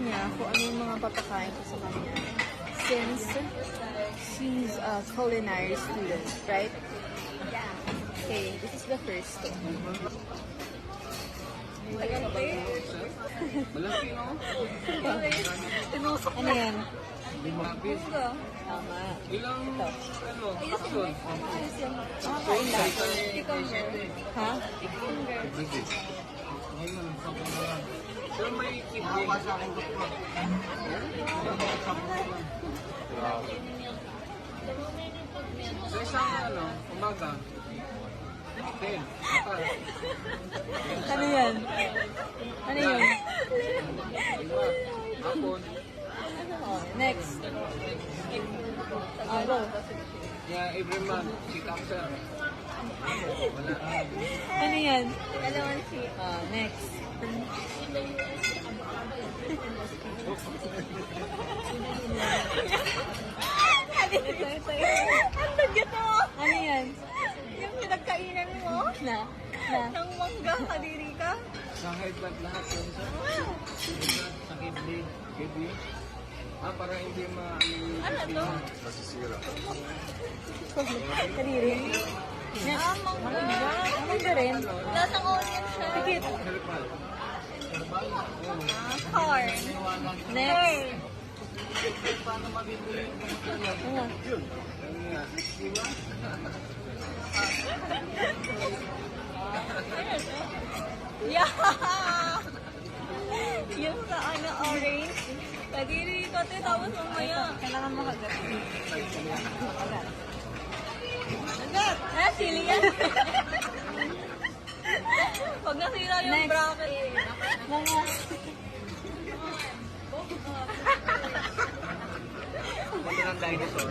niya kung ano yung mga papakain ko sa kanya. Since she's a culinary student, right? Okay, this is the first one. Malaki, no? Tinusok ano yan? Munggo. Tama. Ilang, ano, action? Makakain lahat. Cucumber. Ha? Cucumber. Pero may kidney. Sa isang, ano, umaga. 10. Ano yan? Ano yun? Hapon. Oh, next. Go. Yeah, every month, si Capsa. Wala. Ano yan? Next. Ano yan? Yung pinagkainan mo? Na? Nang mangga, kadiri ka? Sa high blood lahat yun. Sa kidney. Kidney. Para hindi Ano to? Kadiri. Next. Mangga. Mangga rin. Lasang onion siya. Tikit. Herbal. Corn. Next. Paano mabibili? Ano? Yeah! Yung sa ano, orange. Kadiri ko te, tapos mamaya. Kailangan makagat. Agad! Ah, sili yan. Pag nasira yung Next. bracket. Mga... Ito ng dinosaur.